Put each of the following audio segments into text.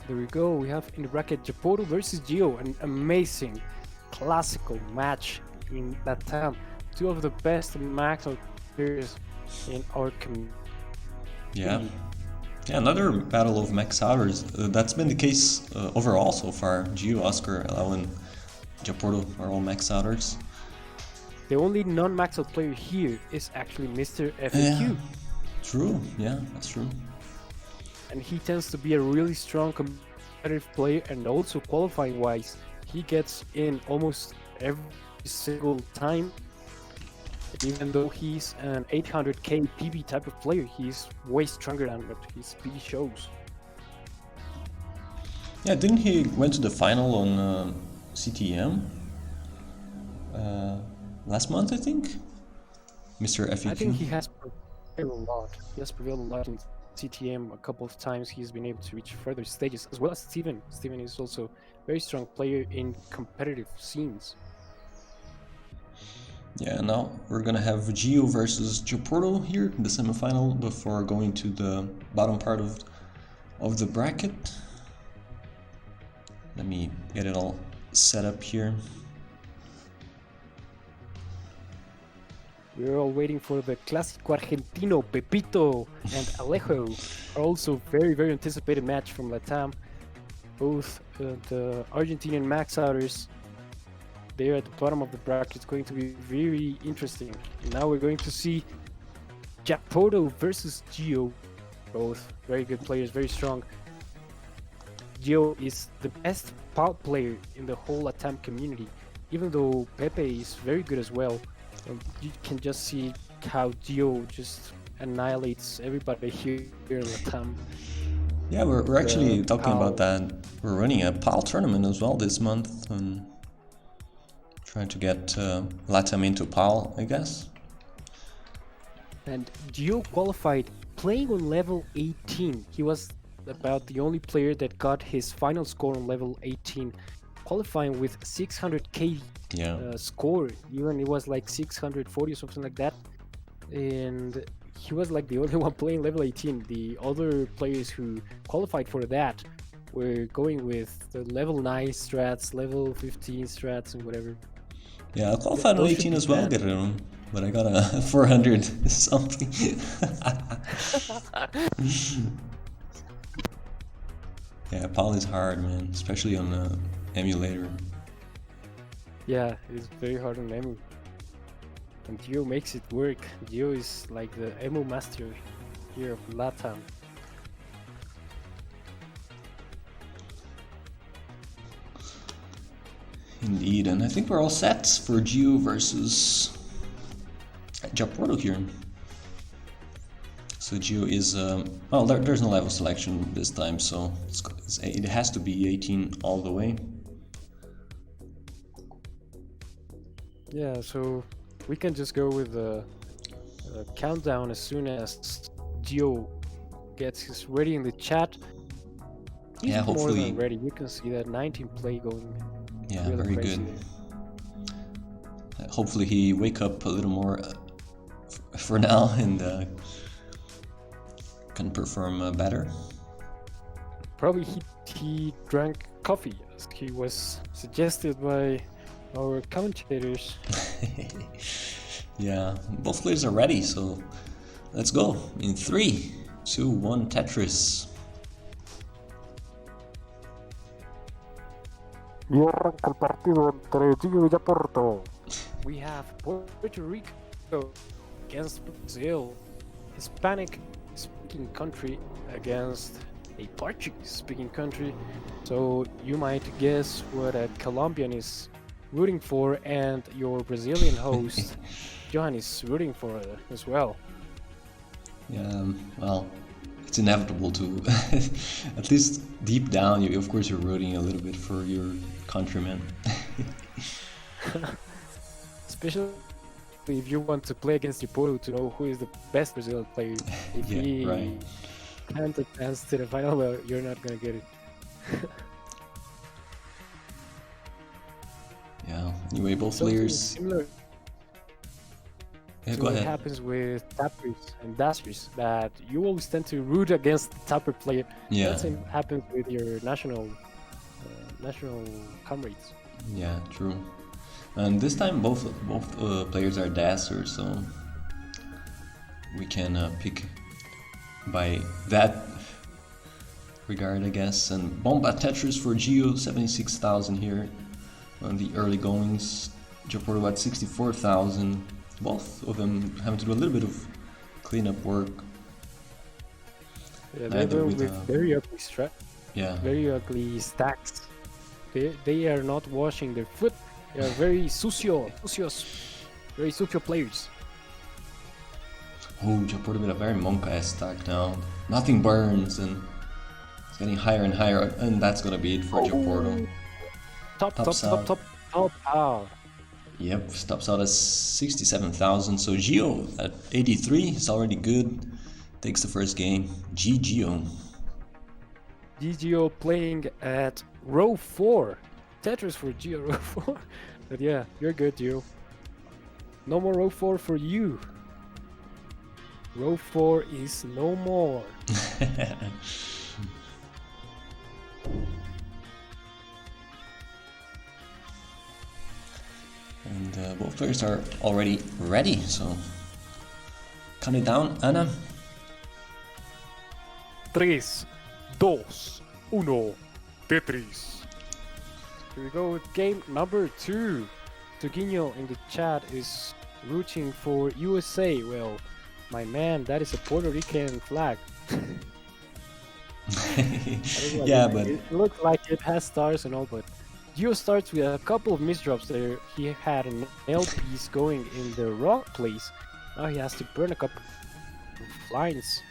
There we go. We have in the bracket Japoto versus Gio, an amazing classical match in LATAM. Two of the best max out players in our community. Yeah. Yeah, another battle of max outers. That's been the case overall so far. Gio, Oscar, Alan, Japorto are all max outers. The only non-max out player here is actually Mr. FAQ. True, yeah, that's true. And he tends to be a really strong competitive player, and also qualifying wise, he gets in almost every single time. Even though he's an 800k PB type of player, he's way stronger than what his speed shows. Yeah, didn't he went to the final on CTM last month, I think? Mr. FAQ? I think he has prevailed a lot. He has prevailed a lot in CTM a couple of times. He's been able to reach further stages, as well as Steven. Steven is also a very strong player in competitive scenes. Yeah, now we're gonna have Gio versus Japorto here in the semifinal before going to the bottom part of the bracket. Let me get it all set up here. We're all waiting for the Clásico Argentino. Pepito and Alejo are also very anticipated match from LATAM. Both the Argentinian max outers. They're at the bottom of the bracket. It's going to be very interesting. And now we're going to see Japoto versus Gio. Both very good players, very strong. Gio is the best PAL player in the whole LATAM community, even though Pepe is very good as well. You can just see how Gio just annihilates everybody here in LATAM. Yeah, we're actually talking about that. We're running a PAL tournament as well this month, and trying to get LATAM into PAL, I guess. And Gio qualified playing on level 18. He was about the only player that got his final score on level 18, qualifying with 600k score. Even it was like 640 or something like that. And he was like the only one playing level 18. The other players who qualified for that were going with the level 9 strats, level 15 strats, and whatever. Yeah, I qualified on 18 as well, Guerrero, but I got a 400 something. Yeah, PAL is hard, man, especially on the emulator. Yeah, it's very hard on emu. And Gio makes it work. Gio is like the emu master here of LATAM. Indeed, and I think we're all set for Gio versus Japorto here. So Gio is, well, there's no level selection this time, so it has to be 18 all the way. Yeah, so we can just go with the countdown as soon as Gio gets his ready in the chat. He's hopefully more than ready. You can see that 19 play going. Yeah, really very crazy good. Hopefully he wake up a little more for now and can perform better. Probably he drank coffee, as he was suggested by our commentators. Yeah, both players are ready, so let's go in 3, 2, 1, Tetris. Y arranca el partido entre Gio y Japorto. We have Puerto Rico against Brazil, Hispanic-speaking country against a Portuguese-speaking country. So you might guess what a Colombian is rooting for, and your Brazilian host, Johan, is rooting for as well. Yeah, well, it's inevitable to, at least deep down, of course you're rooting a little bit for your countrymen. Especially if you want to play against Japorto to know who is the best Brazilian player. If he can't advance to the final, well, you're not gonna get it. Yeah, anyway, both players... Similar. go what ahead. happens with tappers and dashers, that you always tend to root against the tapper player. Yeah. That same happens with your national comrades. Yeah, true. And this time both players are dashers, so we can pick by that regard, I guess. And Bomba Tetris for Geo, 76,000 here on the early goings. Japorto at 64,000. Both of them having to do a little bit of cleanup work. Yeah, they're going with very ugly yeah, very ugly stacks. They are not washing their foot. They are very very sucio players. Oh, Japorto with a very monk-ass stack now. Nothing burns, and it's getting higher and higher, and that's gonna be it for Japorto. Top out. Yep, stops out at 67,000. So Geo at 83 is already good. Takes the first game. Geo. Geo playing at row 4. Tetris for Geo row 4. But yeah, you're good, Geo. No more row 4 for you. Row 4 is no more. And both players are already ready, so count it down, Anna. 3, 2, 1, Tetris. Here we go with game number 2. Tuguinho in the chat is rooting for USA. Well, my man, that is a Puerto Rican flag. Yeah, but it looks like it has stars and all, but Geo starts with a couple of misdrops there. He had an L piece going in the wrong place. Now he has to burn a couple of lines.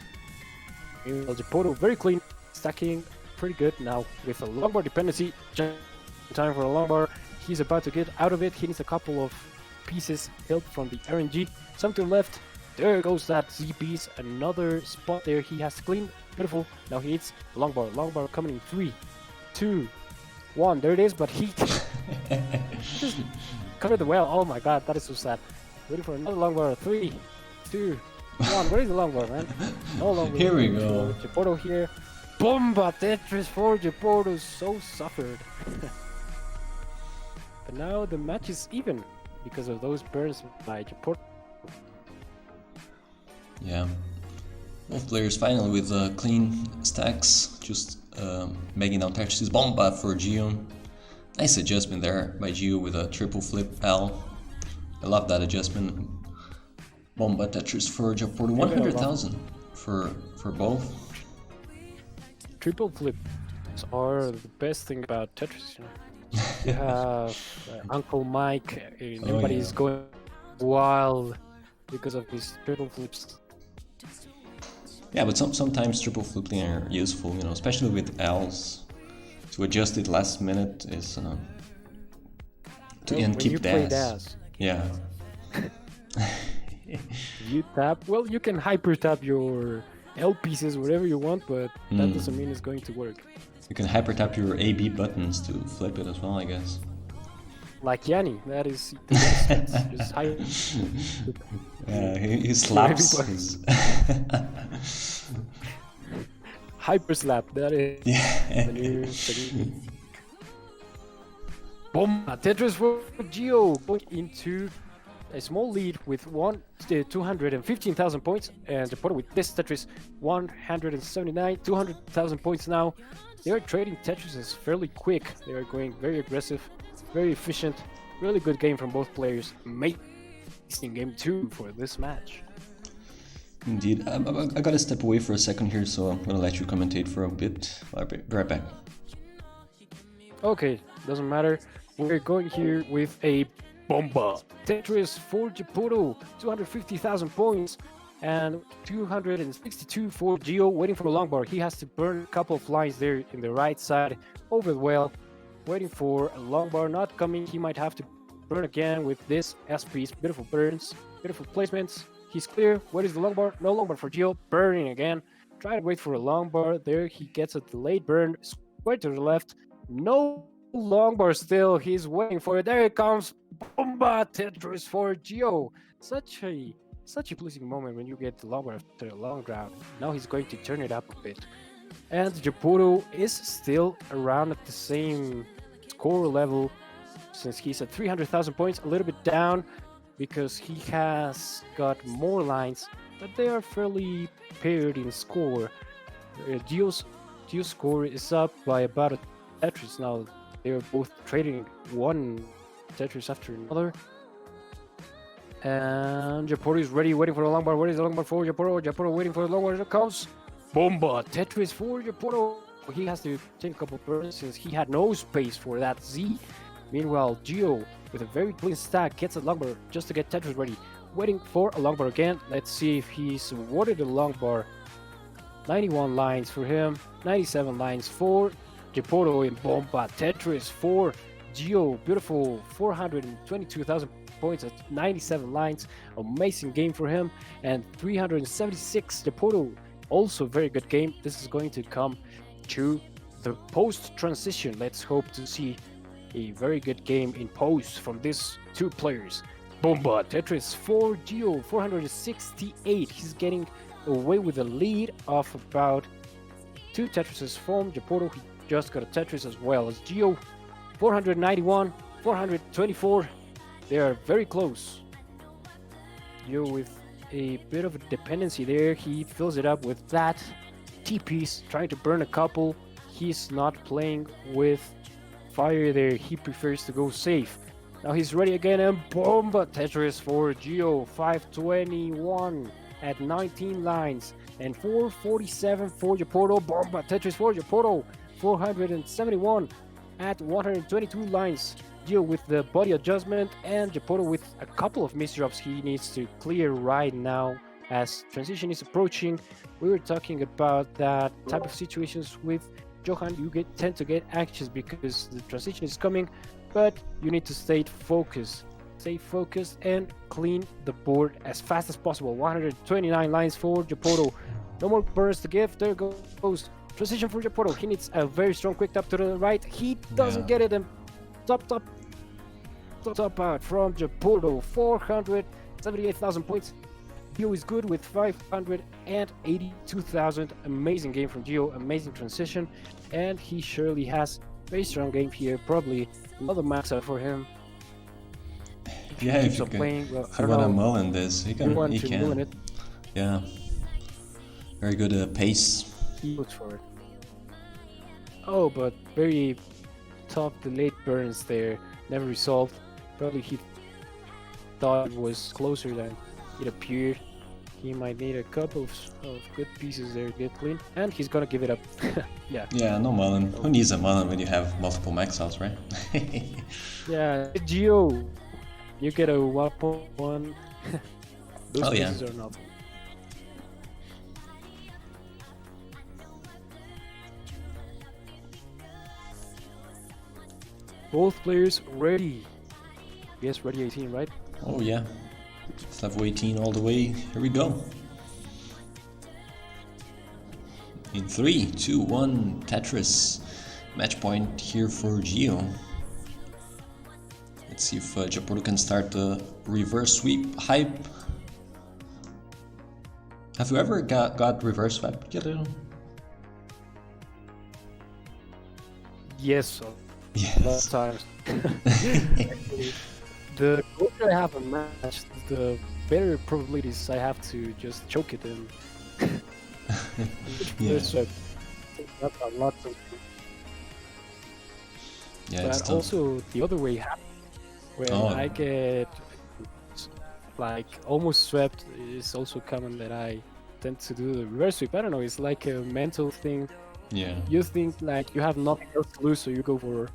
El Japorto very clean, stacking pretty good now with a longbar dependency. Time for a longbar. He's about to get out of it. He needs a couple of pieces help from the RNG. Some to the left. There goes that Z piece. Another spot there he has to clean. Beautiful. Now he hits longbar. Longbar coming in 3, 2, 1. There it is, but he just covered the well. Oh my god, that is so sad. Waiting for another longbar. 3, 2, 1. Where is the longbar, man? No longbar. Here we go. Japorto here. Bomba Tetris for Japorto. So suffered. But now the match is even because of those burns by Japorto. Yeah, both players finally with clean stacks, just making down Tetris. Bomba for Geo. Nice adjustment there by Geo with a triple flip L. I love that adjustment. Bomba Tetris for Japorto, 100,000 for both. Triple flips are the best thing about Tetris. You know? You have Uncle Mike, everybody's going wild because of his triple flips. Yeah, but sometimes triple flipping are useful, you know, especially with L's. To adjust it last minute is and keep DAS. Yeah. You tap, well, you can hyper tap your L pieces wherever you want, but that doesn't mean it's going to work. You can hyper tap your AB buttons to flip it as well, I guess. Like Yanni, that is just hyper. He slaps his hyper slap, that is the new technique. Bomba Tetris for Geo going into a small lead with 215,000 points, and Japorto with this Tetris 179, 200,000 points now. They are trading Tetris as fairly quick. They are going very aggressive, very efficient. Really good game from both players. Amazing game 2 for this match. Indeed. I gotta step away for a second here, so I'm gonna let you commentate for a bit. I'll be right back. Okay, doesn't matter. We're going here with a Bomba Tetris for Japorto, 250,000 points, and 262 for Geo, waiting for a longbar. He has to burn a couple of lines there in the right side over the well, waiting for a longbar not coming. He might have to burn again with this S piece. Beautiful burns, beautiful placements. He's clear. Where is the longbar? No longbar for Geo. Burning again. Try to wait for a longbar. There he gets a delayed burn. Square to the left. No longbar still. He's waiting for it. There it comes. Bomba Tetris for Geo. Such a such a pleasing moment when you get the long bar after a long round. Now he's going to turn it up a bit. And Japoro is still around at the same score level since he's at 300,000 points, a little bit down because he has got more lines, but they are fairly paired in score. Gio's score is up by about a Tetris now. They are both trading one Tetris after another. And Japoro is ready, waiting for the long bar. Where is the long bar for Japoro? Japoro waiting for the long bar. It comes. Bomba! Tetris for Japoro. He has to take a couple burns since he had no space for that Z. Meanwhile, Gio, with a very clean stack, gets a long bar just to get Tetris ready. Waiting for a long bar again. Let's see if he's awarded a long bar. 91 lines for him, 97 lines for Japoro in Bomba. Tetris for Gio. Beautiful 422,000 points at 97 lines. Amazing game for him. And 376 Japoro. Also very good game. This is going to come to the post transition. Let's hope to see a very good game in post from these two players. Bomba Tetris for Gio, 468. He's getting away with a lead of about 2 Tetrises from Japoro. He just got a Tetris as well as Gio. 491, 424. They are very close. Gio with a bit of a dependency there. He fills it up with that T-piece, trying to burn a couple. He's not playing with fire there. He prefers to go safe. Now he's ready again, and Bomba Tetris for Gio. 521 at 19 lines and 447 for Japoro. Bomba Tetris for Japoro. 471 at 122 lines. Gio with the body adjustment, and Japoro with a couple of misdrops he needs to clear right now as transition is approaching. We were talking about that type of situations with Johan. You tend to get anxious because the transition is coming, but you need to stay focused. Stay focused and clean the board as fast as possible. 129 lines for Japoro. No more burns to give. There goes transition for Japoro. He needs a very strong quick tap to the right. He doesn't get it, and top out from Japoro. 478,000 points. Gio is good with 582,000. Amazing game from Gio. Amazing transition, and he surely has very strong game here. Probably another max out for him. Yeah, if you playing, well, if you want to mullen this, he can. It. Yeah, very good pace. He looks for it. Oh, but very tough delayed burns there. Never resolved. Probably he thought it was closer than it appeared. He might need a couple of good pieces there to get clean. And he's gonna give it up. Yeah. Yeah, no mullen. Who needs a mullen when you have multiple max outs, right? Yeah, Gio, you get a 1.1. Those pieces are not. Both players ready. Yes, ready 18, right? Oh yeah. It's level 18 all the way. Here we go. In 3, 2, 1, Tetris. Match point here for Gio. Let's see if Japoro can start the reverse sweep hype. Have you ever got reverse swept yet? Yes. Yes. Lots of times. The closer I have a match, the better probabilities I have to just choke it in. Yeah. That's a lot of. Yeah, but also the other way happens when I get like almost swept. Is also common that I tend to do the reverse sweep. I don't know. It's like a mental thing. Yeah. You think like you have nothing else to lose, so you go for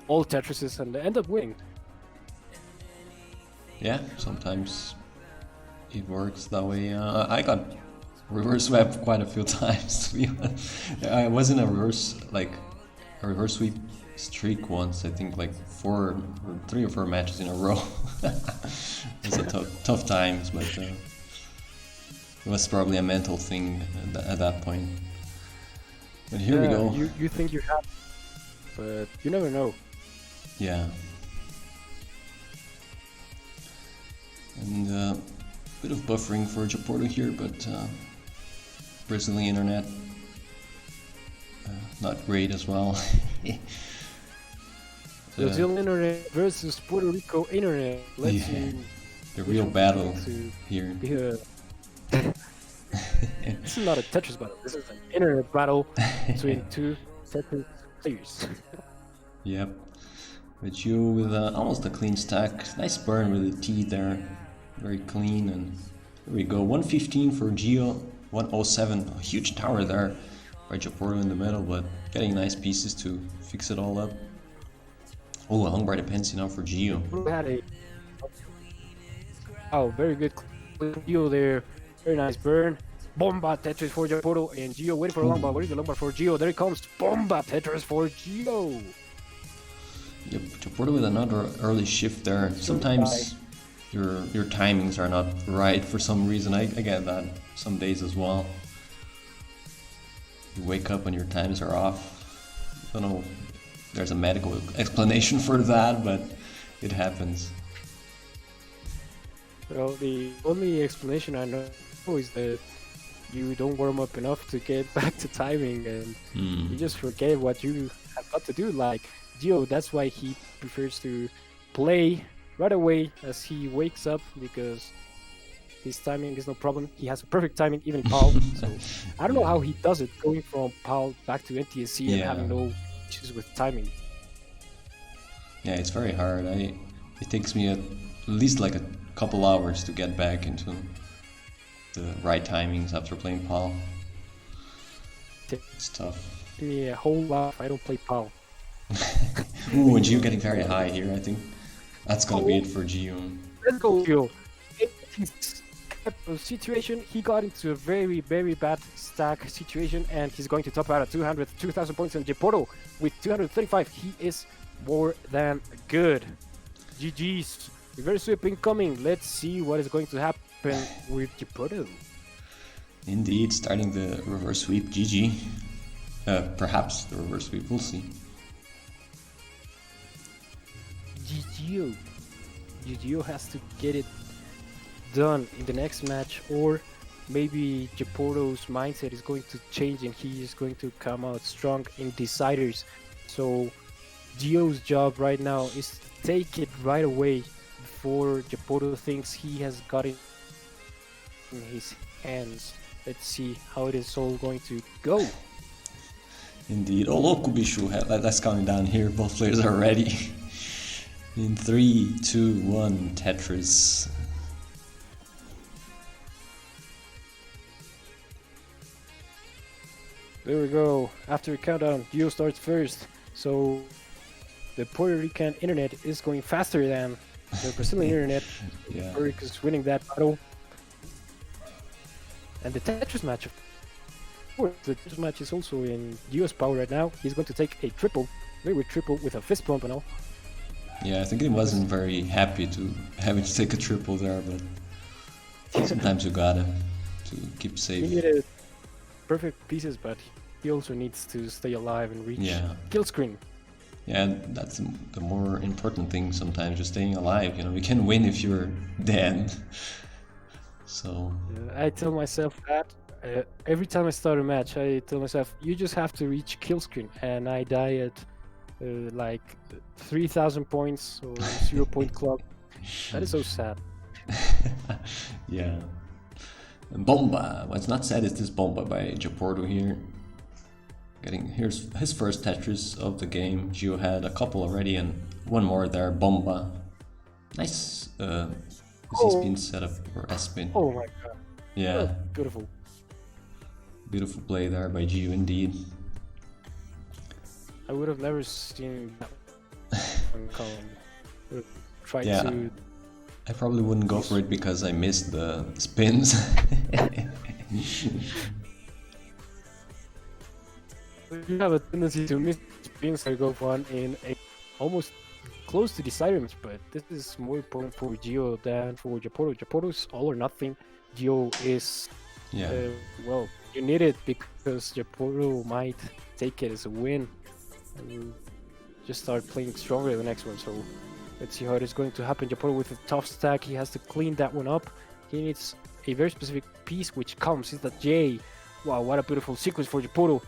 all Tetrises and end up winning. Yeah, sometimes it works that way. I got reverse swept quite a few times. To be honest. I was in a reverse sweep streak once. I think like 3 or 4 matches in a row. It's a tough times, but it was probably a mental thing at that point. But here we go. You think you have, but you never know. Yeah. And Bit of buffering for Japorto here, but Brazilian internet not great as well. Brazilian internet versus Puerto Rico internet. Let's see. The real battle here. This is not a Tetris battle. This is an internet battle between two Tetris players. Yep. But you with almost a clean stack. Nice burn with the T there. Very clean. And there we go. 115 for Gio. 107. A huge tower there by Japorto in the middle, but getting nice pieces to fix it all up. Oh, a hung by the Pensy now for Gio. Oh, very good Gio there. Very nice burn. Bomba Tetris for Japorto and Gio waiting for a long ball. Where is the long ball for Gio? There it comes. Bomba Tetris for Gio. Yep, Japorto with another early shift there. Sometimes your timings are not right for some reason. I get that some days as well. You wake up and your times are off. I don't know if there's a medical explanation for that, but it happens. Well, the only explanation I know is that you don't warm up enough to get back to timing, and you just forget what you have got to do. Like Gio, that's why he prefers to play right away as he wakes up, because his timing is no problem. He has perfect timing even in PAL. So I don't know how he does it, going from PAL back to NTSC and having no issues with timing. Yeah, it's very hard. It takes me at least like a couple hours to get back into the right timings after playing PAL. It's tough. Yeah, whole life I don't play PAL. Ooh, and Gio getting very high here. I think that's gonna be it for Gio. Let's go, Gio. In his situation, he got into a very, very bad stack situation, and he's going to top out at 2,000 points. And Japorto with 235, he is more than good. GG's. Reverse sweep incoming. Let's see what is going to happen with Japorto. Indeed, starting the reverse sweep. GG. Perhaps the reverse sweep. We'll see. GGO has to get it done in the next match, or maybe Japorto's mindset is going to change and he is going to come out strong in deciders. So Gio's job right now is to take it right away before Japorto thinks he has got it in his hands. Let's see how it is all going to go. Indeed. Oh, look, Kubishu. Let's count it down here. Both players are ready. In 3, 2, 1, Tetris. There we go. After a countdown, Gio starts first. So the Puerto Rican internet is going faster than the Brazilian internet. Yeah. Puerto Rico is winning that battle. And the Tetris match, of course, the Tetris match is also in Gio's power right now. He's going to take a triple, maybe triple with a fist bump and all. Yeah, I think he wasn't very happy to having to take a triple there, but sometimes you gotta to keep safe. He needed perfect pieces, but he also needs to stay alive and reach kill screen. Yeah, and that's the more important thing sometimes, just staying alive. You know, you can win if you're dead. So I tell myself that every time I start a match, I tell myself, you just have to reach kill screen, and I die at like 3,000 points or 0 point club. That is so sad. Yeah. And Bomba. What's not sad is this Bomba by Japorto here. Here's his first Tetris of the game. Gio had a couple already and one more there. Bomba. Nice Z-spin setup or S-spin. Oh my god. Yeah. Oh, beautiful. Beautiful play there by Gio indeed. I would have never seen that one come. Try to. I probably wouldn't go for it because I missed the spins. You have a tendency to miss spins or go for one in a almost close to decider match, but this is more important for Gio than for Japorto. Japorto's all or nothing. Gio is well, you need it because Japorto might take it as a win and just start playing stronger the next one. So let's see how it is going to happen. Japorto with a tough stack, he has to clean that one up. He needs a very specific piece which comes. It's the J. Wow, what a beautiful sequence for Japoro.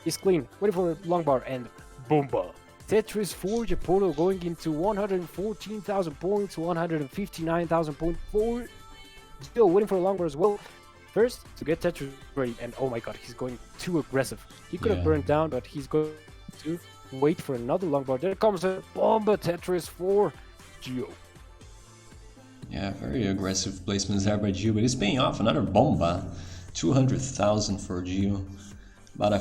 He's clean, waiting for the long bar, and Bomba. Tetris for Japoro going into 114,000 points, 159,000 points for Still waiting for a long bar as well. First, to get Tetris ready, and oh my god, he's going too aggressive. He could have burned down, but he's going to wait for another long bar. There comes a Bomba Tetris for Gio. Yeah, very aggressive placements there by Gio, but it's paying off. Another Bomba, 200,000 for Gio. About a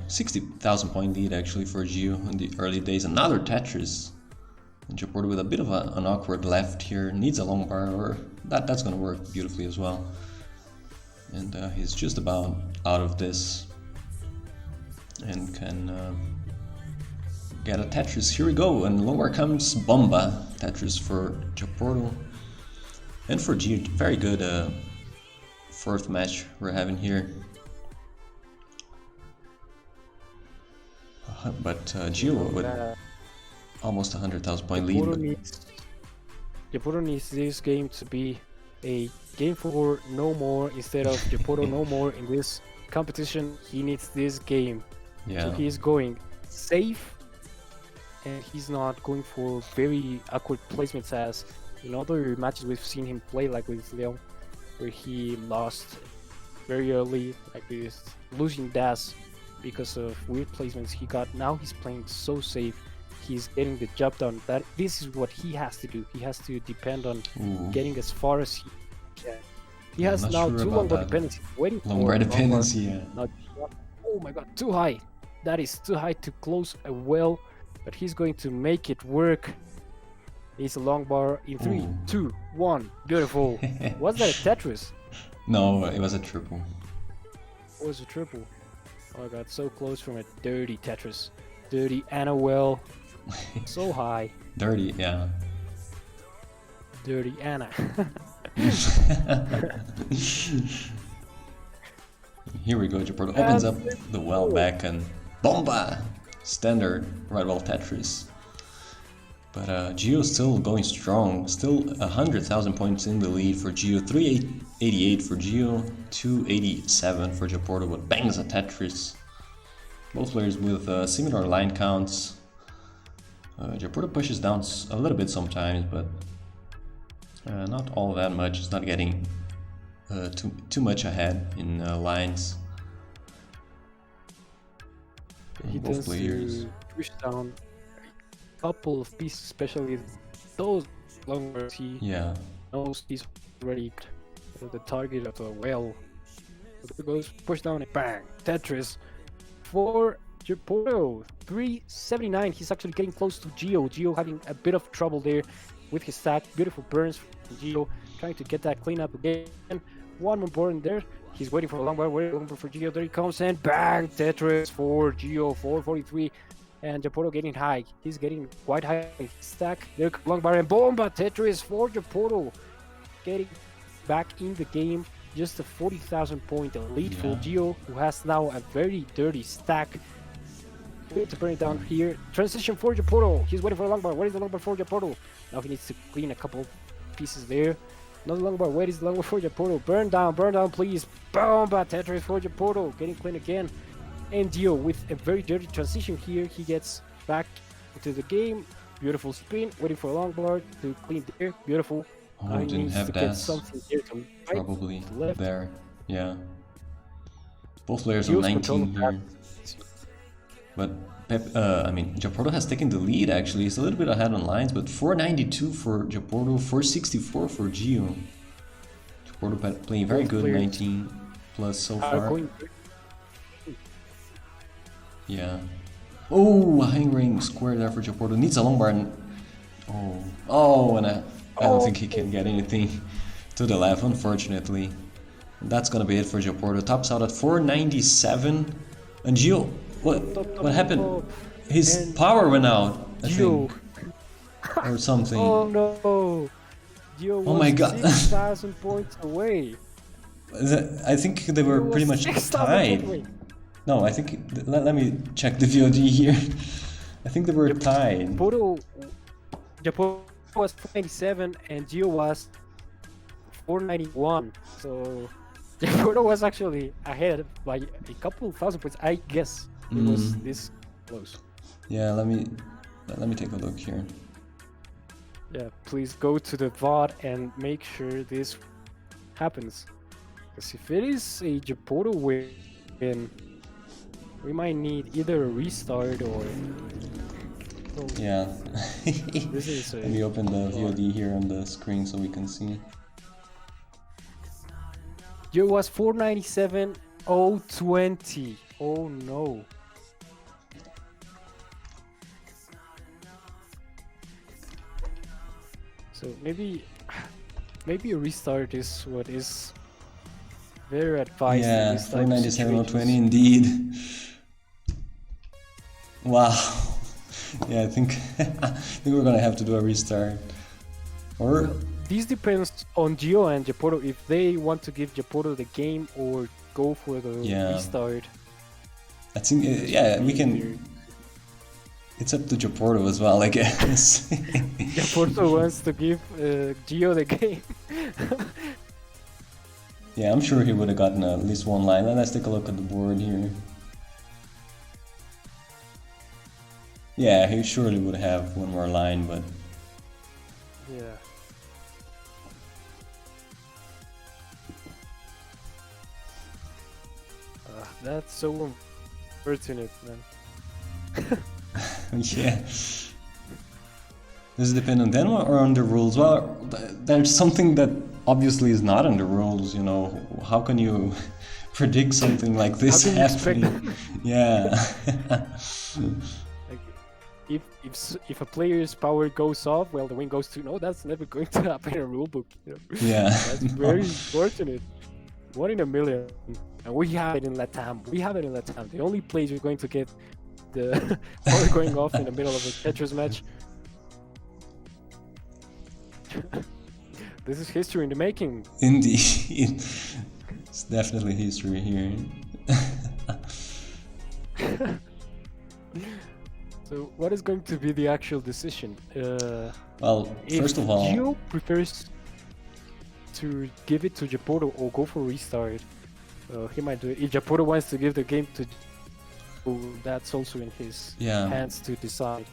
60,000 point lead actually for Gio in the early days. Another Tetris. And Japoro with a bit of an awkward left here. Needs a long bar, or that's going to work beautifully as well. And he's just about out of this. And can get a Tetris. Here we go, and lower comes Bomba. Tetris for Japoro. And for Gio, very good fourth match we're having here. But Gio with almost 100,000 point lead. Japoro needs this game to be a game for no more instead of Japoro no more in this competition. He needs this game. Yeah. So he's going safe, and he's not going for very awkward placements as in other matches we've seen him play, like with Leon, where he lost very early, like this losing dash because of weird placements he got. Now he's playing so safe. He's getting the job done. This is what he has to do. He has to depend on getting as far as he can. He has now two long bar dependencies waiting for long bar dependency. Yeah. Now, oh my god, too high. That is too high to close a well, but he's going to make it work. It's a long bar in 3, 2, 1. Beautiful. Was that a Tetris? No, it was a triple. It was a triple. Oh my god, so close from a dirty Tetris. Dirty Anna well. So high. Dirty, yeah. Dirty Anna. Here we go, Japoro opens up the well back and Bomba! Standard right well Tetris. But Gio still going strong, still 100,000 points in the lead for Gio, 388 for Gio, 287 for Japoro, but bangs a Tetris. Both players with similar line counts. Japoro pushes down a little bit sometimes, but not all that much. It's not getting too much ahead in lines. He both tends players. to push down a couple of pieces, especially those long bars. He knows he's already the target of the well. It goes push down and bang, Tetris for Japoro, 379. He's actually getting close to Gio. Gio having a bit of trouble there with his stack. Beautiful burns from Gio, trying to get that clean up again. One more burn there. He's waiting for a long bar, waiting for Gio. There he comes, and bang, Tetris for Gio, 443. And Japoro getting high. He's getting quite high stack. There comes long bar, and Bomba Tetris for Japoro. Getting back in the game. Just a 40,000 point lead for Gio, who has now a very dirty stack. To burn it down here. Transition for Japoro. He's waiting for a long bar. Where is the long bar for Japoro? Now he needs to clean a couple pieces there. Another long bar. Where is the long bar for Japoro? Burn down, please. Bomba Tetris for Japoro. Getting clean again. And Gio with a very dirty transition here. He gets back into the game. Beautiful spin. Waiting for a long bar to clean there. Beautiful. Oh, didn't have that. Probably there. Yeah. Both players on 19 here. But Japoro has taken the lead actually. He's a little bit ahead on lines, but 492 for Japoro, 464 for Gio. Japoro playing very good, 19 plus so far. Yeah. Oh, a hang ring square there for Japoro. Needs a long bar. And and I don't think he can get anything to the left, unfortunately. That's gonna be it for Japoro. Tops out at 497. And Gio, what happened? His power went out, I think. Or something. Oh no! Gio was my god. 6,000 points away. I think they were pretty much tied. No, I think, let me check the VOD here. I think they were tied. Japoro was 497 and Gio was 491. So Japorto was actually ahead by a couple thousand points. I guess it was this close. Yeah, let me take a look here. Yeah, please go to the VOD and make sure this happens. Because if it is a Japorto win, we might need either a restart or... Yeah. This is Let me open the VOD here on the screen so we can see. It was 497.020. Oh no. So maybe a restart is what is very advised. Yeah, in this type of 497.020 indeed. Wow. Yeah, I think we're gonna have to do a restart. Or this depends on Gio and Japorto if they want to give Japorto the game or go for the restart. I think yeah, we can. It's up to Japorto as well, I guess. Japorto wants to give Gio the game. Yeah, I'm sure he would have gotten at least one line. Let's take a look at the board here. Yeah, he surely would have one more line, but... Yeah. That's so unfortunate, man. Yeah. Does it depend on them or on the rules? Well, there's something that obviously is not in the rules, you know. How can you predict something like this happening? Yeah. Like, if a player's power goes off, well, the win goes to... No, that's never going to happen in a rulebook. You know? Yeah. That's very unfortunate. 1 in a million. And we have it in LATAM. The only place you're going to get the power going off in the middle of a Tetris match. This is history in the making. Indeed. It's definitely history here. So what is going to be the actual decision? Well, first of all... If Gio prefers to give it to Japorto or go for restart, he might do it. If Japorto wants to give the game to Gio, that's also in his hands to decide.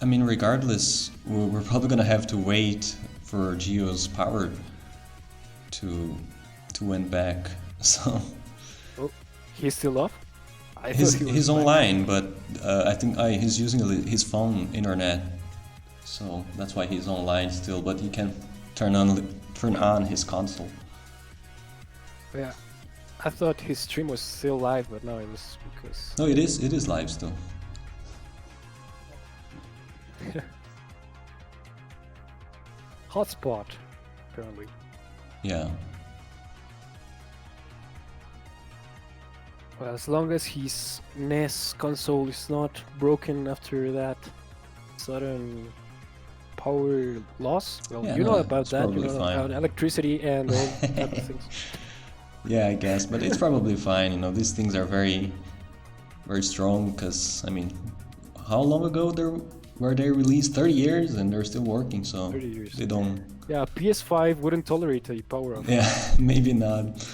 I mean, regardless, we're probably gonna have to wait for Gio's power to win back. So he's still off? He's online, but I think he's using his phone internet, so that's why he's online still. But he can turn on his console. Yeah, I thought his stream was still live, but no, it was because... No, it is live still. Hotspot, apparently. Yeah. Well, as long as his NES console is not broken after that sudden power loss. Well, Yeah, you know about that, you know fine. about electricity and all type of things. Yeah, I guess, but it's probably fine. You know, these things are very, very strong. Because I mean, how long ago were they released? 30 years, and they're still working. So 30 years. they don't. Yeah, PS5 wouldn't tolerate a power up. Yeah, maybe not.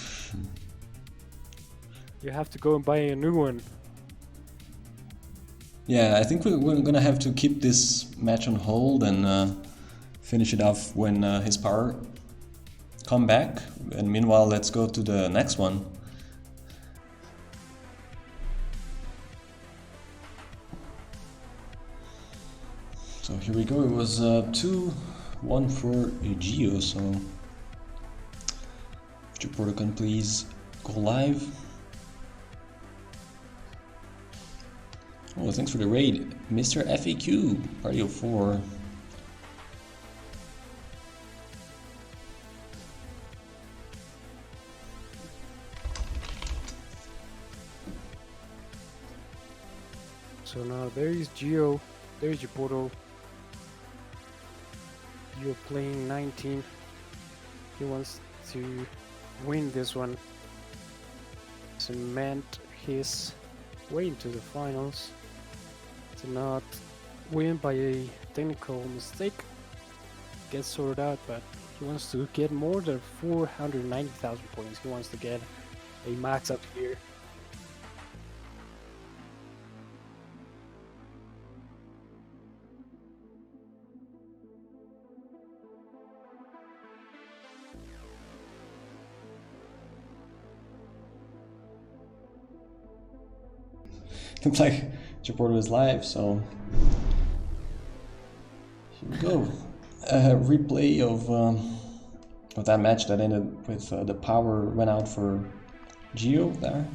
You have to go and buy a new one. Yeah, I think we're gonna have to keep this match on hold and finish it off when his power come back. And meanwhile, let's go to the next one. So here we go. It was 2-1 for Gio. So if Japorto can please go live. Oh, thanks for the raid, Mr. FAQ, Party of 4. So now there is Gio, there is Japorto. Gio playing 19. He wants to win this one, cement his way into the finals. To not win by a technical mistake, get sorted out, but He wants to get more than 490,000 points. He wants to get a max up here. Looks like Japorto is live, so here we go. A replay of that match that ended with the power went out for Gio there.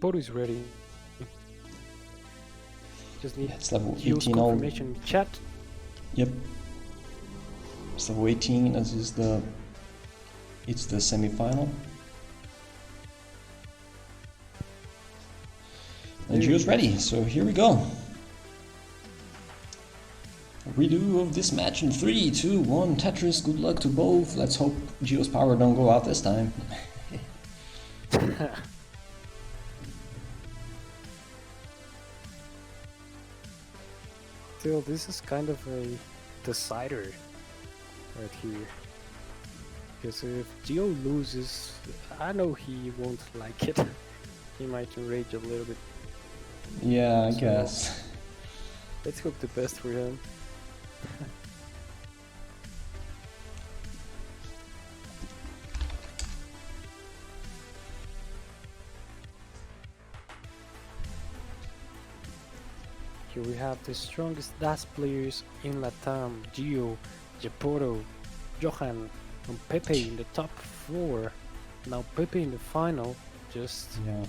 Japorto is ready. Just need It's level Gio's 18 all. confirmation in chat. Yep. It's level 18 as is it's the semi-final. And Gio's ready, so here we go. A redo of this match in 3, 2, 1. Tetris, good luck to both. Let's hope Gio's power don't go out this time. Still, this is kind of a decider right here. Because if Gio loses, I know he won't like it. He might rage a little bit. Yeah, I So- guess. Let's hope the best for him. Here we have the strongest DAS players in LATAM: Gio, Japorto, Johan, and Pepe in the top 4. Now Pepe in the final, just Yeah.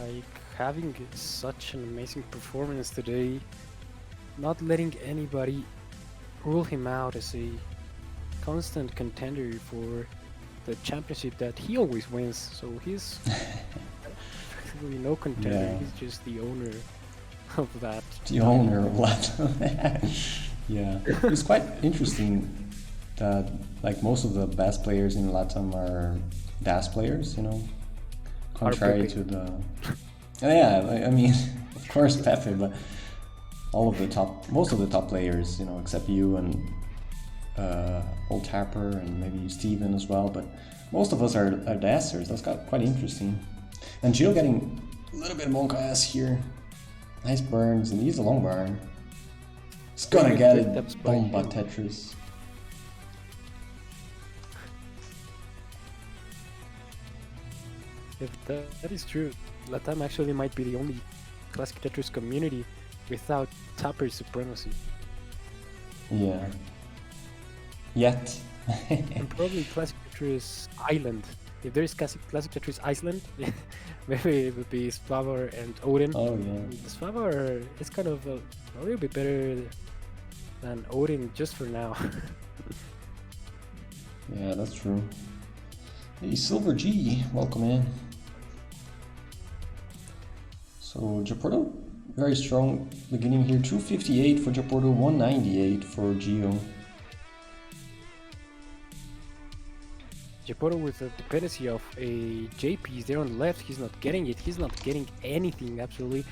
like having such an amazing performance today, not letting anybody rule him out as a constant contender for the championship that he always wins. So he's practically no contender. Yeah. He's just the owner of that. The owner of LATAM. Yeah. It's quite interesting that like most of the best players in LATAM are DAS players, you know, contrary Pepe. to the... Yeah, I mean, of course Pepe, but most of the top players, you know, except you and Old Tapper and maybe Steven as well, but most of us are DASers. That's quite interesting. And Gio getting a little bit Monka ass here. Nice burns, and he's a long burn. He's gonna Really get good it. steps by Bomba him. Tetris. If that is true, LATAM actually might be the only Classic Tetris community without Tapper supremacy. Yeah. Yet. And probably Classic Tetris Island. If there is Classic Tetris Iceland, maybe it would be Svavar and Odin. Oh yeah. Svavar is kind of a little bit better than Odin just for now. Yeah, that's true. Hey, Silver G, welcome in. So Japorto, very strong beginning here. 258 for Japorto, 198 for Gio. Japorto with the dependency of a JP is there on the left. He's not getting it. He's not getting anything, absolutely.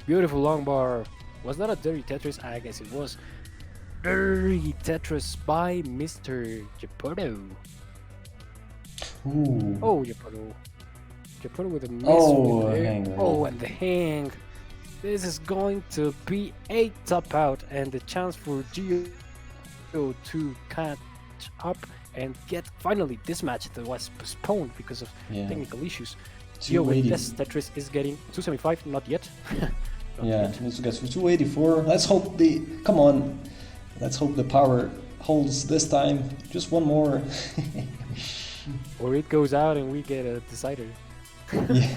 Beautiful long bar. Was not a dirty Tetris? I guess it was. Dirty Tetris by Mr. Japorto. Ooh. Oh, Japorto. Japorto with a miss Oh, with a there. hang, right. Oh, and the hang. This is going to be a top out and the chance for Gio to catch up and get finally this match that was postponed because of Yeah. technical issues. Gio with 280. this Tetris is getting 275, not yet. Not Yeah, yet. needs to get for 284. Let's hope come on. Let's hope the power holds this time. Just one more. Or it goes out and we get a decider. Yeah.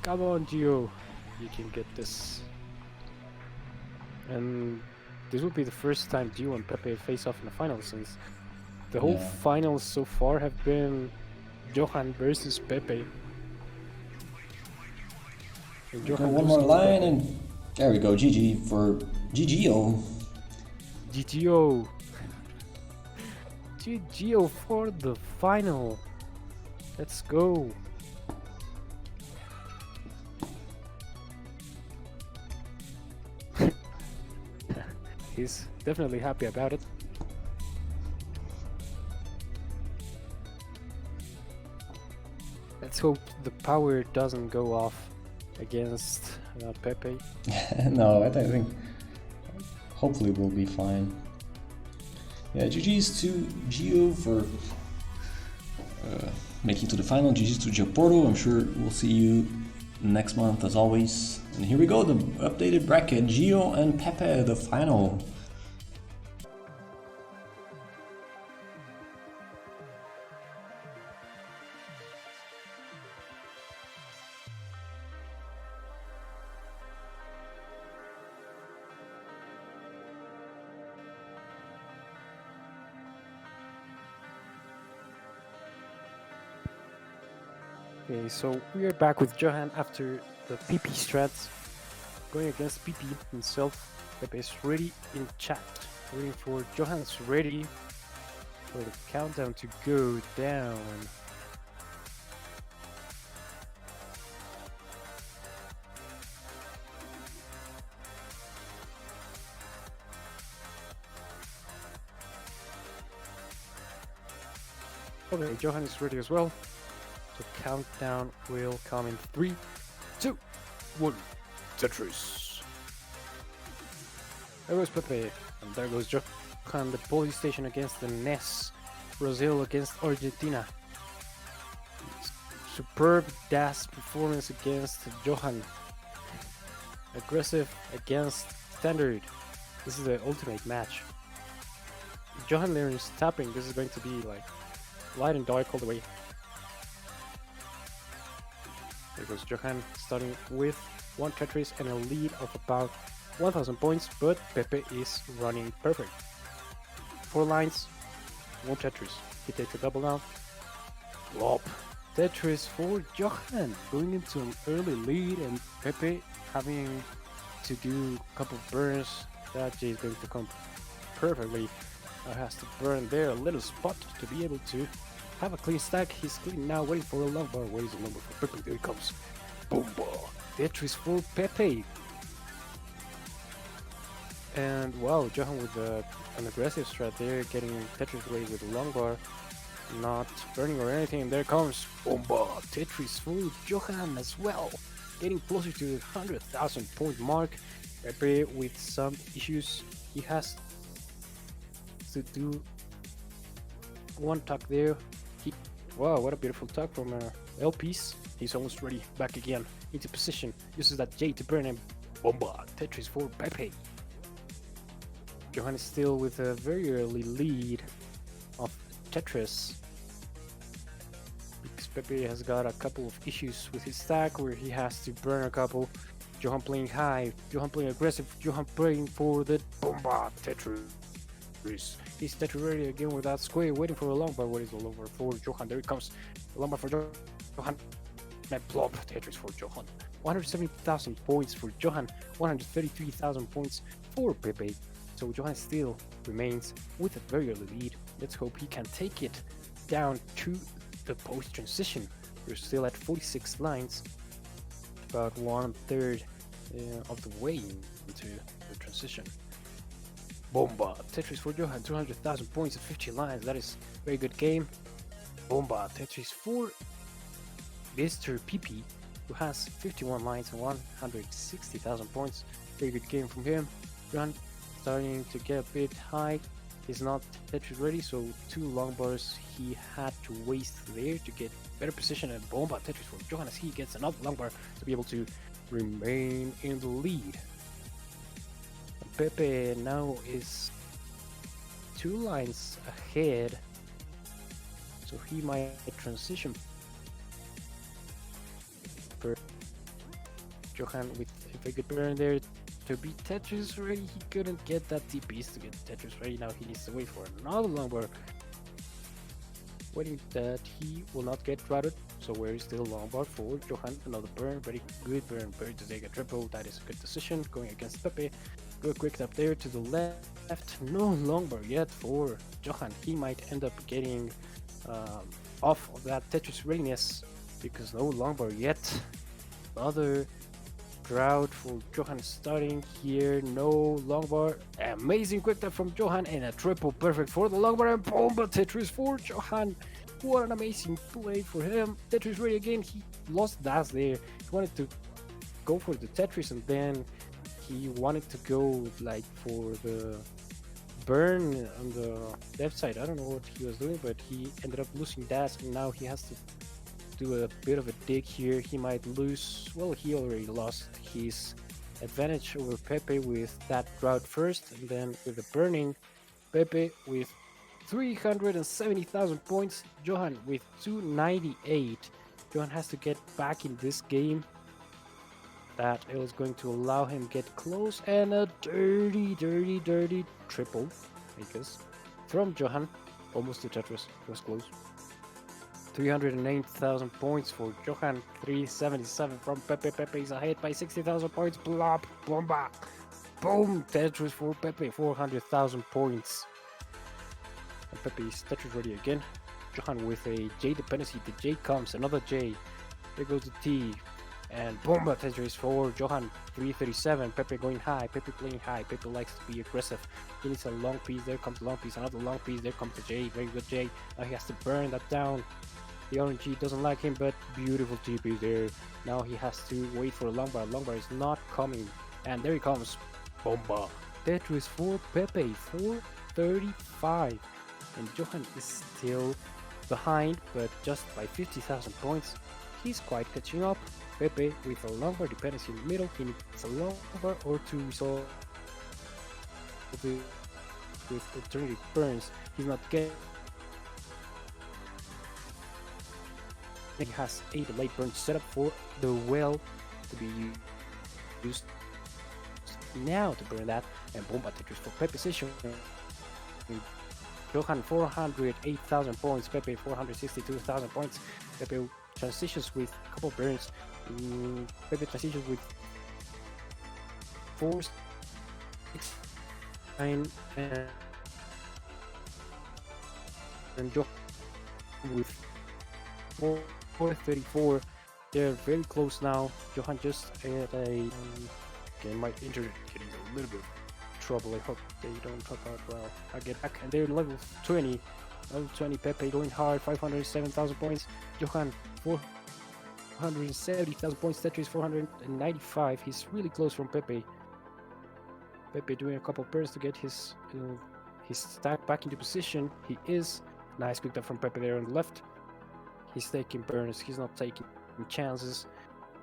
Come on, Gio. You can get this. And this will be the first time Gio and Pepe face off in the final, since the whole Yeah. finals so far have been Johan versus Pepe. And Okay, Johan one goes more to line Pepe. and there we go. GG for GGO. GGO. GGO for the final. Let's go. He's definitely happy about it. Let's hope the power doesn't go off against Pepe. No, I think hopefully we'll be fine. Yeah, GG's to Gio for making to the final. GG's to Gioporto. I'm sure we'll see you next month as always. And here we go, the updated bracket. Gio and Pepe, the final. Okay, so we are back with Johan after the PP strats, going against PP himself. Pepe is ready in chat, waiting for Johan's ready for the countdown to go down. Okay, Johan is ready as well. The countdown will come in 3, 2, 1. Tetris. There goes Pepe, and there goes Johan. The police station against the NES. Brazil against Argentina. Superb dash performance against Johan. Aggressive against standard. This is the ultimate match. Johan learns tapping. This is going to be like light and dark all the way. There goes Johan, starting with 1 Tetris and a lead of about 1000 points, but Pepe is running perfect. 4 lines, 1 Tetris. He takes a double now. Flop. Tetris for Johan, going into an early lead, and Pepe having to do a couple of burns. That J is going to come perfectly. Has to burn there a little spot to be able to have a clean stack. He's clean now, waiting for a long bar. Where is the number for Pepe? There it comes. Boom bar. Tetris for Pepe. And wow, Johan with an aggressive strat there, getting Tetris away with a long bar, not burning or anything. And there comes boom bar. Tetris for Johan as well, getting closer to the 100,000 point mark. Pepe with some issues. He has to do one tuck there. Wow, what a beautiful tuck from LPs. He's almost ready. Back again into position. Uses that J to burn him. Bomba. Tetris for Pepe. Johan is still with a very early lead of Tetris, because Pepe has got a couple of issues with his stack where he has to burn a couple. Johan playing high. Johan playing aggressive. Johan praying for the Bomba. Tetris. He's Tetris ready again with that square, waiting for a long bar. What is all over for Johan? There it comes. The long bar for Johan. And plop. Tetris for Johan. 170,000 points for Johan. 133,000 points for Pepe. So Johan still remains with a very early lead. Let's hope he can take it down to the post transition. We're still at 46 lines, about 1/3 of the way into the transition. Bomba. Tetris for Johan, 200,000 points at 50 lines. That is a very good game. Bomba. Tetris for Mr. PP, who has 51 lines and 160,000 points. Very good game from him. Johan starting to get a bit high. He's not Tetris ready, so 2 long bars he had to waste there to get better position. And Bomba. Tetris for Johan as he gets another long bar to be able to remain in the lead. Pepe now is 2 lines ahead, so he might transition. For Johan with a very good burn there to beat Tetris ready. He couldn't get that TPs to get Tetris ready. Now he needs to wait for another long bar, waiting that he will not get routed. So where is still long bar for Johan? Another burn, very good burn to take a triple. That is a good decision going against Pepe. Good quick tap there to the left. No long bar yet for Johan. He might end up getting off of that Tetris readiness because no longbar yet. Another drought for Johan starting here. No longbar. Amazing quick tap from Johan and a triple perfect for the longbar and bomba Tetris for Johan. What an amazing play for him. Tetris ready again. He lost that there. He wanted to go for the Tetris and then he wanted to go like for the burn on the left side. I don't know what he was doing, but he ended up losing that and now he has to do a bit of a dig here. He might lose. Well, he already lost his advantage over Pepe with that drought first, and then with the burning, Pepe with 370,000 points, Johan with 298. Johan has to get back in this game. That is going to allow him get close, and a dirty triple, because from Johan, almost to Tetris, was close. 308,000 points for Johan, 377 from Pepe. Pepe is ahead by 60,000 points. Blop, bomba, boom, Tetris for Pepe, 400,000 points. And Pepe is Tetris ready again. Johan with a J dependency. The J comes, another J. There goes the T. And bomba Tetris for Johan, 337. Pepe going high. Pepe playing high. Pepe likes to be aggressive. He needs a long piece. There comes the long piece. Another long piece. There comes the J. Very good J. Now he has to burn that down. The RNG doesn't like him, but beautiful TP there. Now he has to wait for a longbar. Longbar is not coming. And there he comes. Bomba. Tetris for Pepe, 435. And Johan is still behind, but just by 50,000 points. He's quite catching up. Pepe with a longbar dependency in the middle. He needs a longbar or to resolve with alternative burns. He's not getting. He has a delayed burn set up for the well to be used now to burn that, and bomba Tetris for Pepe position. Johan 408,000 points, Pepe 462,000 points. Pepe transitions with a couple burns. Pepe transitions with 4, 6, 9, and Johan with 434. They're very close now. Johan just had a okay, my internet getting a little bit of trouble. I hope they don't pop out well. I get back, and they're level 20. Level 20. Pepe going hard. 507,000 points. Johan 470,000 points. Tetris 495. He's really close from Pepe. Pepe doing a couple burns to get his stack back into position. He is. Nice quick tap from Pepe there on the left. He's taking burns, he's not taking chances.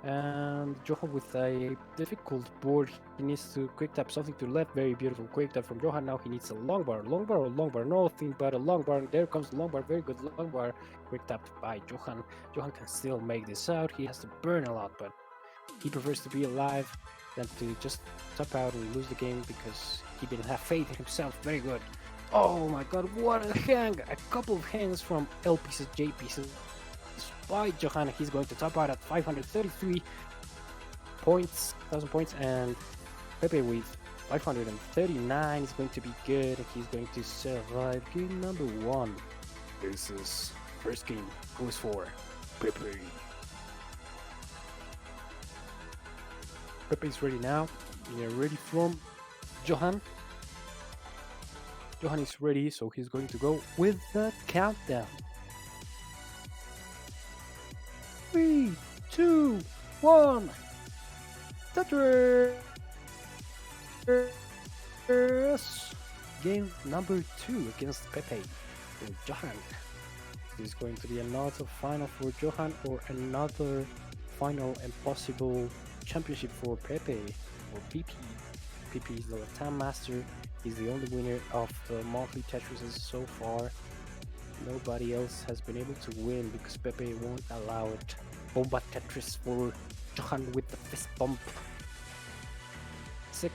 And Johan with a difficult board, he needs to quick tap something to left. Very beautiful quick tap from Johan. Now he needs a longbar. Longbar or longbar? Nothing but a longbar. There comes the longbar. Very good longbar. Quick tap by Johan. Johan can still make this out. He has to burn a lot, but he prefers to be alive than to just tap out and lose the game because he didn't have faith in himself. Very good. Oh my god, what a hang! A couple of hangs from L pieces, J pieces by Johan. He's going to top out at 533 points, 1,000 points, and Pepe with 539 is going to be good. He's going to survive game number 1. This is first game goes for Pepe. Pepe is ready now. We are ready from Johan. Johan is ready, so he's going to go with the countdown. 3, 2, 1. Tetris! Game number 2 against Pepe for Johan. This is going to be another final for Johan or another final and possible championship for Pepe or PP. PP is the LATAM master. He's the only winner of the monthly Tetrises so far. Nobody else has been able to win because Pepe won't allow it. Bomba Tetris for Johan with the fist bump. 6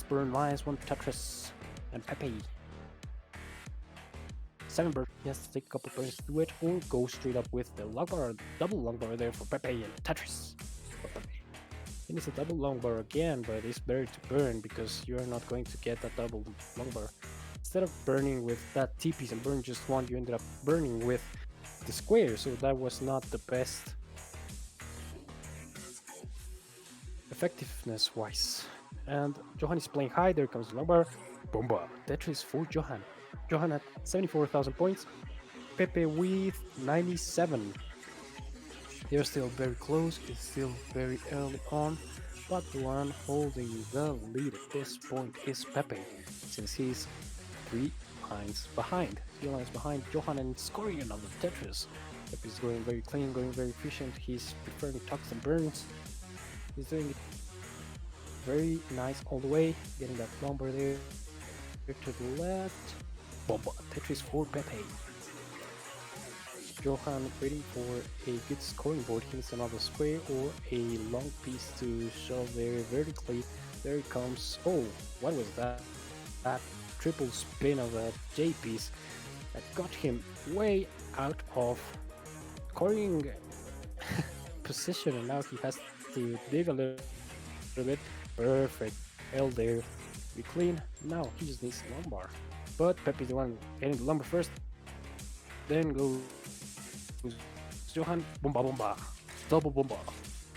burn lines, 1 Tetris, and Pepe. 7 burn. He has to take a couple burns to do it, or go straight up with the longbar, double longbar there for Pepe and Tetris. He needs a double longbar again, but it's better to burn because you are not going to get that double longbar. instead of burning with that T piece and burning just one, you ended up burning with the square, so that was not the best effectiveness wise. And Johan is playing high, there comes the number. Bomba. Tetris for Johan. Johan at 74,000 points. Pepe with 97. They're still very close, it's still very early on, but the one holding the lead at this point is Pepe, since he's 3 lines behind. 3 lines behind Johan and scoring another Tetris. Pepe's going very clean, going very efficient, he's preferring tucks and burns. He's doing it very nice all the way, getting that number there to the left. Bomba, Tetris for Pepe. Johan waiting for a good scoring board. He needs another square or a long piece to shove there vertically. There it comes. Oh, what was that? That triple spin of a J piece that got him way out of scoring position, and now he has to dig a little bit. Perfect. L there. Be clean. Now he just needs a lumbar. But Pepe's the one getting the lumbar first. Then goes Johan, bomba bomba, double bomba,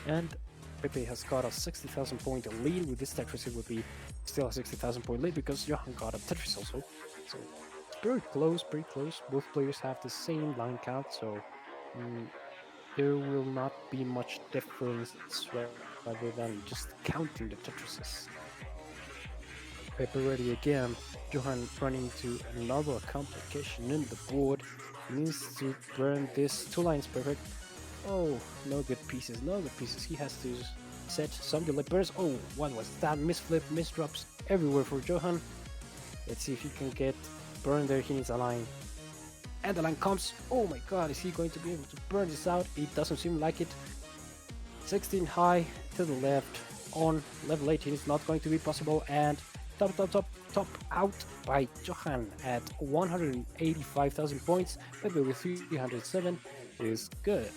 and Pepe has got a 60,000 point lead. With this Tetris it would be still a 60,000 point lead because Johan got a Tetris also. So it's pretty close, pretty close. Both players have the same line count, so there will not be much difference rather than just counting the Tetrises. Pepe ready again. Johan running to another complication in the board. Needs to burn this 2 lines perfect. Oh, no good pieces, no good pieces. He has to set some delay burns. Oh, what was that? Misflip, misdrops everywhere for Johan. Let's see if he can get burned there. He needs a line. And the line comes. Oh my god, is he going to be able to burn this out? It doesn't seem like it. 16 high to the left on level 18 is not going to be possible, and top out by Johan at 185,000 points. Pepe with 307 is good.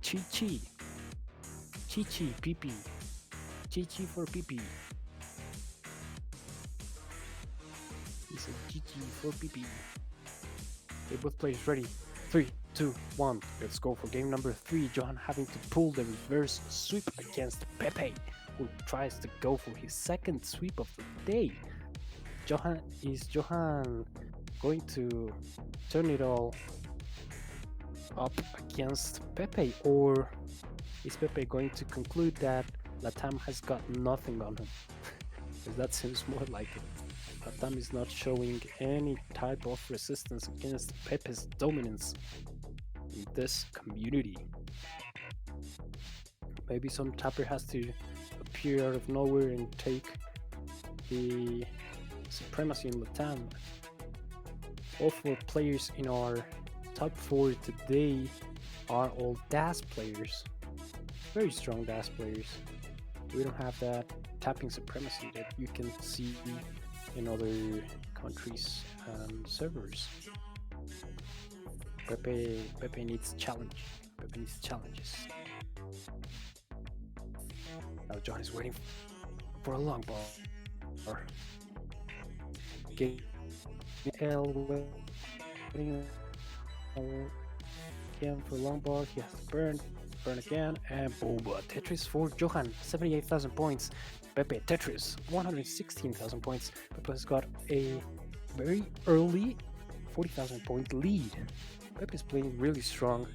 Chi PP. Chi for PP. He said GG for PP. Okay, both players ready. 3, 2, 1. Let's go for game number 3. Johan having to pull the reverse sweep against Pepe, who tries to go for his second sweep of the day. Is Johan going to turn it all up against Pepe, or is Pepe going to conclude that LATAM has got nothing on him? Because that seems more like it. LATAM is not showing any type of resistance against Pepe's dominance in this community. Maybe some tapper has to appear out of nowhere and take the supremacy in LATAM. All 4 players in our top 4 today are all DAS players. Very strong DAS players. We don't have that tapping supremacy that you can see in other countries and servers. Pepe needs challenge. Pepe needs challenges. Now John is waiting for a long ball. Or L waiting again for a long ball. He has to burn again, and boom! Tetris for Johan, 78,000 points. Pepe Tetris, 116,000 points. Pepe has got a very early 40,000 point lead. Pepe is playing really strong.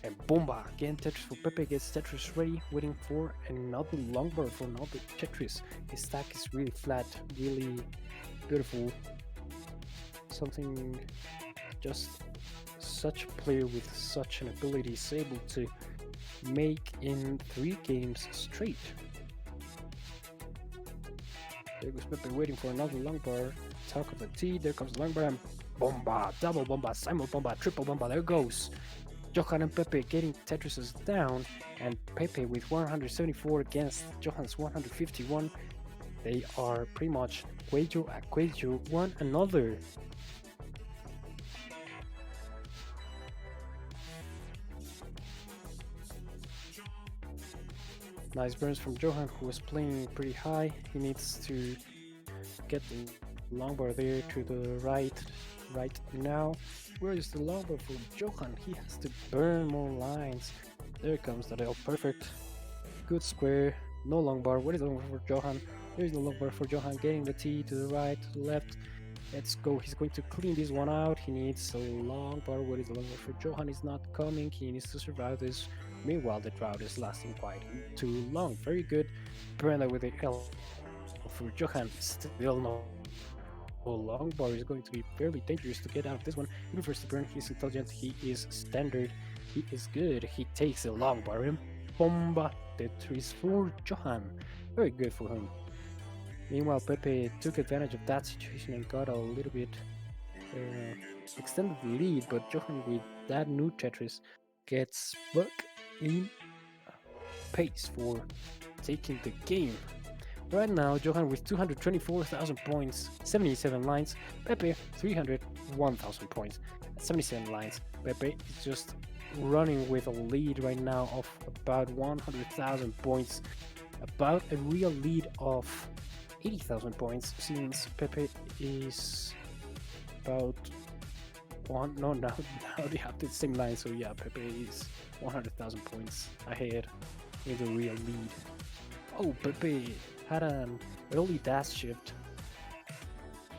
And bomba, again Tetris for Pepe, gets Tetris ready, waiting for another long bar for another Tetris. His stack is really flat, really beautiful. Something, just such a player with such an ability is able to make in 3 games straight. There goes Pepe waiting for another long bar. Talk of the T, there comes the long bar, and bomba, double bomba, simul bomba, triple bomba, there goes. Johan and Pepe getting Tetrises down, and Pepe with 174 against Johan's 151. They are pretty much cuello a cuello one another. Nice burns from Johan, who was playing pretty high. He needs to get the long bar there to the right now. Where is the long bar for Johan? He has to burn more lines. There comes the L. Perfect. Good square. No long bar. What is the long bar for Johan? There is the long bar for Johan. Getting the T to the right, to the left. Let's go. He's going to clean this one out. He needs a long bar. What is the long bar for Johan? Is not coming. He needs to survive this. Meanwhile, the drought is lasting quite too long. Very good. Brenda with the L for Johan. Still no long bar is going to be fairly dangerous to get out of this one. He prefers to burn. He's intelligent. He is standard. He is good. He takes a long bar. Bomba Tetris for Johan. Very good for him. Meanwhile, Pepe took advantage of that situation and got a little bit extended the lead, but Johan with that new Tetris gets back in pace for taking the game. Right now, Johan with 224,000 points, 77 lines. Pepe 301,000 points, 77 lines. Pepe is just running with a lead right now of about 100,000 points, about a real lead of 80,000 points, since Pepe is about now they have the same line, so yeah, Pepe is 100,000 points ahead with a real lead. Oh, Pepe had an early dash shift,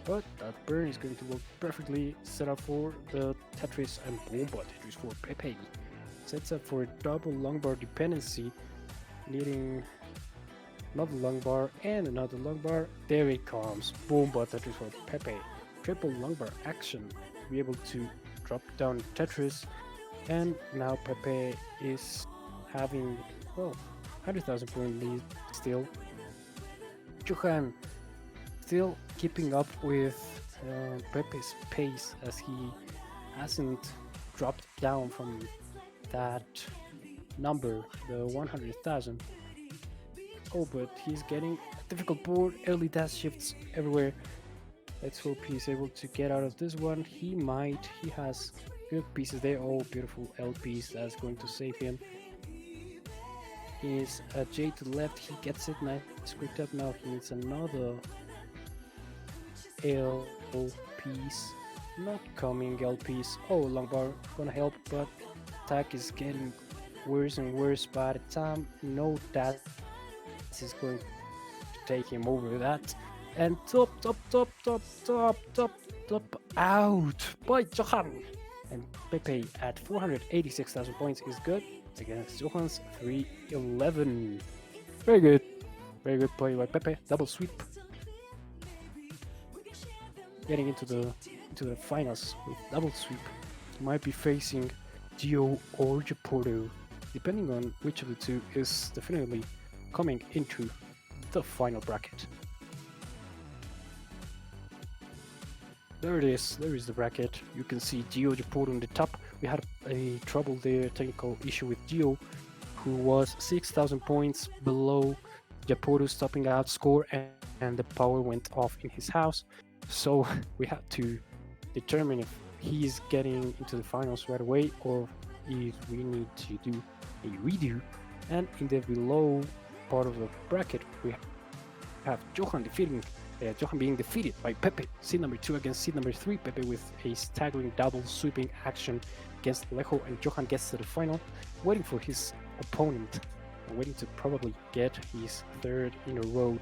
but that burn is going to work perfectly. Set up for the Tetris and Bomba Tetris for Pepe. Sets up for a double long bar dependency, needing another long bar and another long bar. There it comes. Bomba Tetris for Pepe. Triple long bar action to be able to drop down Tetris, and now Pepe is having 100,000 point lead still. Johan still keeping up with Pepe's pace, as he hasn't dropped down from that number, the 100,000. Oh, but he's getting a difficult board, early dash shifts everywhere. Let's hope he's able to get out of this one. He might. He has good pieces there. Oh, beautiful LPs. That's going to save him. He's a J to the left. He gets it. Nice. Script up now. He needs another L piece. Not coming LPs. Oh, long bar gonna help, but attack is getting worse and worse by the time. No, that is going to take him over that. And top out by Johan. And Pepe at 486,000 points is good against Johan's 311. Very good play by Pepe. Double sweep. Getting into the finals with double sweep. He might be facing Gio or Japorto, depending on which of the two is definitely coming into the final bracket. There it is. There is the bracket. You can see Gio Japorto on the top. We had a trouble there, technical issue with Gio, who was 6,000 points below Japorto's topping out score, and the power went off in his house. So we had to determine if he's getting into the finals right away or if we need to do a redo. And in the below part of the bracket, we have Johan being defeated by Pepe. Seed number 2 against seed number 3. Pepe with a staggering double sweeping action against Alejo, and Johan gets to the final, waiting for his opponent, waiting to probably get his third in a row